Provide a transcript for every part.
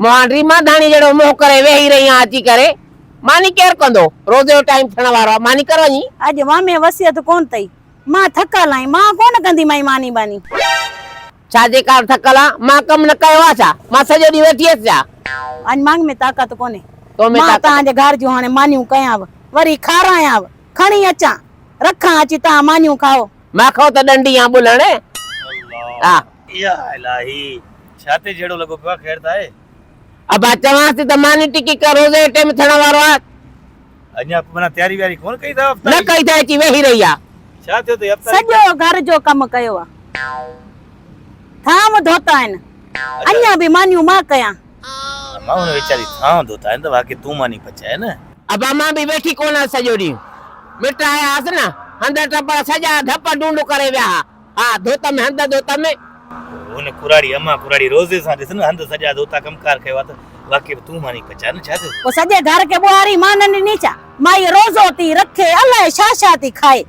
मांडरी मां धाणी जड़ो मोह करे वेही रही अची करे मानी केर कंदो रोज जो टाइम थियण वारो मानी करो नी आज मामे वसियत कोन तई मां थकल आई मां कोन कंदी माई मानी बानी छाजे कार थकला मां कम न कयो आ छा मां सॼो ॾींहुं वेठी हुअसि छा आज मांग में ताकत कोने तो में मां ताकत तव्हांजे घर जो हाणे मानियूं कयांव वरी खारायांव खणी अचां रखां अची तव्हां मानियूं खाओ मां खाओ त डंडी आ बुलण हा या इलाही छाते जेड़ो लगो पियो खैर ताए अब चवांसि त मानी टिकी कर रोज जो टाइम थियण वारो आ अञा मना तैयारी व्यारी कोन कई था न कई त अची वेही रही आ छा थियो ते हफ्ता सॼो घर जो कम कयो आ थाम धोता आहिनि अञा बि मानियूं मां कयां मां उन बेचारी थां धोता है त बाकी तू मानी पचाए न अब मां बि वेठी कोन सॼो ॾींहुं मिट आयासीं न हंध टपा सॼा धप ढूंढ करे विया हा धोत में हंध धोत में उन कुराड़ी अम्मा कुराड़ी रोज़े सा दिस न हंध सजा धोता कमकार कयो त बाकी तू मानी पचाए न छा वो सॼे घर के ॿुहारी मां न ॾिनी छा माई रोज़ो थी रखे अलाए छा थी खाए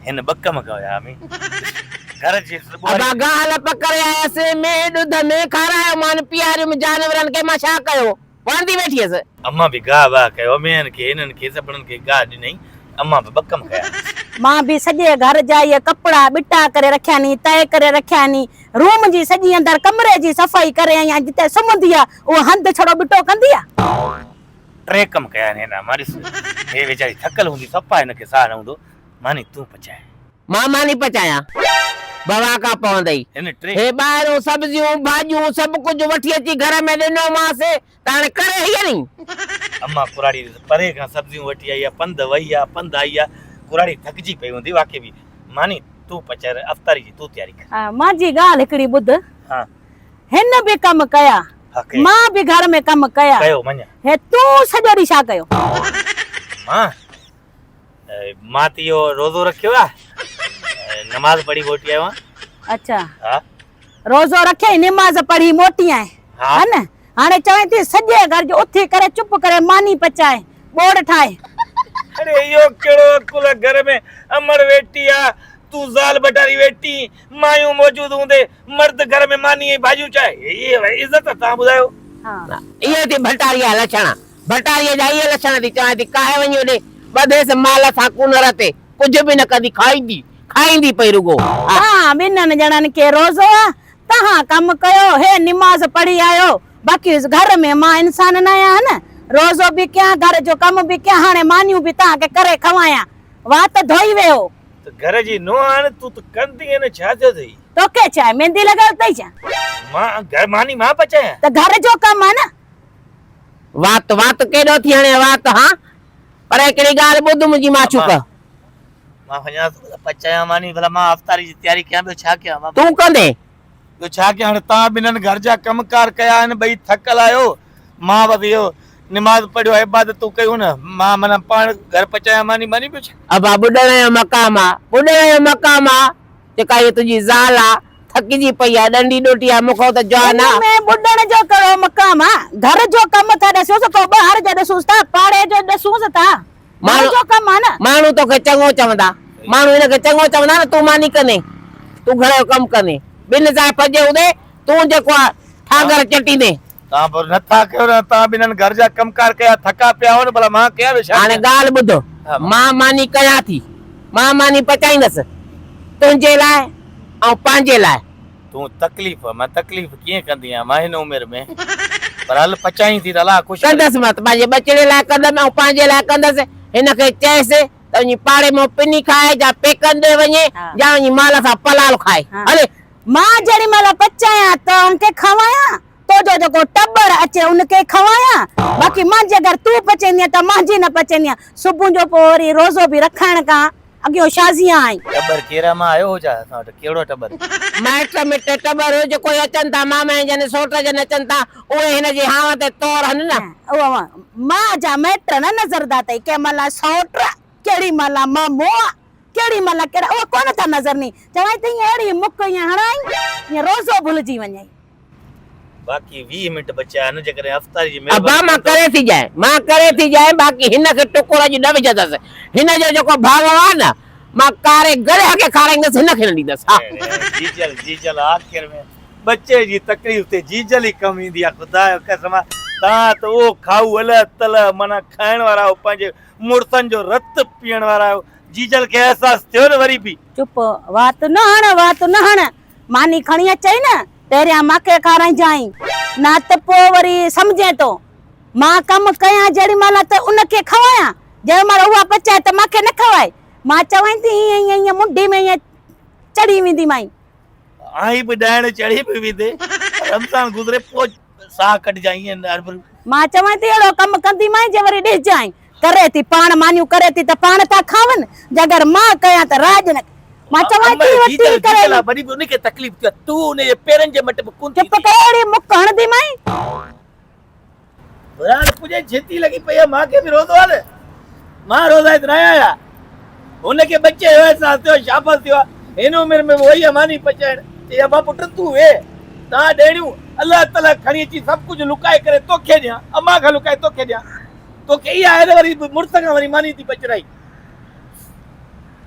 हिन बकम कया में घर जे अब गाल पकड़े आयसि में दूध में खारायो मान पियारियो में जानवरन के मां छा कयो वणदी वेठी हुअसि अम्मा भी गा वा कयो मेन के हिनन के सभन के गा ॾिनई अम्मा भी बकम कया मां भी सॼे घर जा ये कपड़ा बिटा करे रखिया नी तय करे रखिया नी रूम जी सॼी अंदर कमरे जी सफ़ाई करे आई जिते सुम्हंदी आ वो हंध छड़ो बिटो कंदी आ ट्रे कम कया ने ना मारिस हे बेचारी थकल हुंदी सफा इनके साह न हुंदो मानी तू पचाए मां मानी पचाया बवा का पवंदई हिन ट्रे हे ॿाहिरों सब्जियूं भाॼियूं सभु कुझु वठी अची घर में ॾिनो मांसि त हाणे करे हीअ नी अम्मा कुराड़ी परे खां सब्जियूं वठी आई आहे पंध वई आहे पंध आई आहे कुराड़ी थकजी पई हूंदी वाकई बि मानी तू पचाए अफ़तारी जी तू तयारी कर मां जी ॻाल्हि हिकिड़ी ॿुध हां हिन बि कम कया मां बि घर में कम कया कयो मञा हे तू सॼो ॾींहुं छा कयो मां त इहो रोज़ो रखियो आहे नमाज़ पढ़ी मोटी आयो आहियां अच्छा हा रोज़ो रखे नमाज़ पढ़ी मोटी आए हा है न हाणे चवे थी सॼे घर जो उथी करे चुप करे मानी पचाए बोड़ ठाए अरे इहो कहिड़ो अकुल घर में अमर वेठी आहे तू ज़ाल बटारी वेठी मायूं मौजूद हूंदे मर्द घर में मानी ऐं भाॼियूं चाहे ये इज़त तव्हां ॿुधायो हां इहे थी भटारीअ लक्षण भटारीअ जा इहे लक्षण थी चवां थी काहे वञी होॾे ॿधेसि माल सां कुनर ते कुझु बि न कंदी खाईंदी पई रुगो हां ॿिन्हिनि ॼणनि खे रोज़ो आ तव्हां कम कयो हे नमाज़ पढ़ी आयो बाक़ी घर में मां इंसान न आहियां न रोज़ो भी क्या घर जो कम भी क्या हाणे मानियूं भी तव्हांखे करे खवायां वात धोई वियो त घर जी नोहाण तू त कंदी न छा थियो अथई तोखे छा मेहंदी लॻायो अथई छा मां घर मानी मां पचायां त घर जो कम आहे न वात केॾो थी हाणे वात हा पर हिकिड़ी ॻाल्हि ॿुध मुंहिंजी माचूक मां वञा पचायां मानी भला मां अफ़तारी जी तयारी कयां ॿियो छा कयां मां तूं कंदे ॿियो छा कयां हाणे तव्हां ॿिन्हिनि घर जा कमकार कया आहिनि ॿई थकल आहियो मां बसि इहो नमाज़ पढ़ियो इबादतूं कयूं न मां माना पाण घर पचायां मानी पियो छा अब ॿुधण जो मक़ाम आहे जेका इहा तुंहिंजी ज़ाल आहे थकिजी पई आहे डंडी ॾोटी आहे मूंखां त जवान आहे में ॿुधण जो कहिड़ो मक़ाम आहे घर जो कम था ॾसूंसि पोइ ॿाहिरि जो ॾसूंसि था पाड़े जो ॾसूंसि था घर जो कम आहे न माण्हू तोखे चङो चवंदा माण्हू हिनखे चङो चवंदा न तूं मानी कंदे तूं घर जो कमु कंदे ॿिनि सां फजे हूंदे तूं जेको आहे ठागर चटींदे तव्हां पर नथा कयो न तव्हां ॿिन्हिनि घर जा कमकार कया थका पिया हो न भला मां कयां ॿियो छा हाणे ॻाल्हि ॿुध मां मानी कयां थी मां मानी पचाईंदसि तुंहिंजे लाइ ऐं पंहिंजे लाइ तूं तकलीफ़ मां तकलीफ़ कीअं कंदी आहियां मां हिन उमिरि में पर हल पचाई थी त अलाह ख़ुशि कंदसि मां पंहिंजे बचड़े लाइ कंदमि ऐं पंहिंजे लाइ कंदसि हिनखे चएसि त वञी पाड़े में पिनी खाए या पेकनि ॾे वञे या वञी माल सां पलाल खाए हले मां जेॾी महिल पचायां त उनखे खवायां तो जो टब्बर अचे उनखे खवायां बाक़ी मुंहिंजे घर तूं पचाईंदी त मुंहिंजी न पचाईंदी सुबुह जो पोइ वरी रोज़ो बि रखाइण खां अॻियो शाज़ियां आई टबर केरा मां आयो हो जा असां वटि कहिड़ो टबर माइट मिट टबर जो कोई अचनि था मामा जन सोट जन अचनि था उहे हिनजे हाव ते तौर हन न उहा मां जा मिट न नज़रदा अथई कंहिं महिल सोट केॾी महिल मामो केॾी महिल कहिड़ा उहा कोन था नज़र नी चवां थी अहिड़ी मुक ईअं हणाई ईअं रोज़ो भुलिजी वञे बाकी 20 मिनट बचा न जेकर अफ़तारी जी अब मां करे थी जाए बाकी हिनखे टुकुर जी न विझंदसि हिन जो जेको भाव आहे न मां कारे गरे के खाराईंदसि हिनखे न ॾींदसि हा जीजल आखिर में बच्चे जी तकलीफ़ ते जीजल ही कम ईंदी आहे ख़ुदा जो कसम तव्हां त उहो खाऊ अल तल माना खाइण वारा आहियो पंहिंजे मुड़ुसनि जो रत पीअण वारा आहियो जीजल खे अहसास थियो न वरी बि चुप वात न हण मानी खणी अचई न पहिरियां मांखे खाराइजांइ ना त पोइ वरी सम्झे तो मां कम कयां जेड़ी महिल त उनखे खवायां जेड़ी महिल उहा पचाए त मांखे न खवाए मां चवां थी ईअं मुंडी में ईअं चढ़ी वेंदी माई आई बि ॾाइण चढ़ी बि वेंदे रमज़ान गुज़रे पोइ साह कढजांइ ईअं मां चवां थी अहिड़ो कम कंदी माई जे वरी ॾिसजांइ करे थी पाण मानियूं करे थी त पाण था खावन जगर मां कयां त राज न मां चवां थी वठी करे वरी बि उनखे तकलीफ़ थियो तूं उनजे पेरनि जे मट में कोन चुप करे अहिड़ी मुक हणंदी माई रात पुॼे छिती लॻी पई आहे मूंखे बि रोज़ो आहे न मां रोज़ाइत न आहियां हुनखे बचे जो अहसास थियो शाबाश थियो आहे हिन उमिरि में वही आहे मानी पचाइण चई अबा पुट तूं वे तव्हां ॾेणियूं अलाह ताला खणी अची सभु कुझु लुकाए करे तोखे ॾियां अम्मा खां लुकाए तोखे ॾियां तोखे इहा आहे न वरी मुड़ुस खां वरी मानी थी पचराई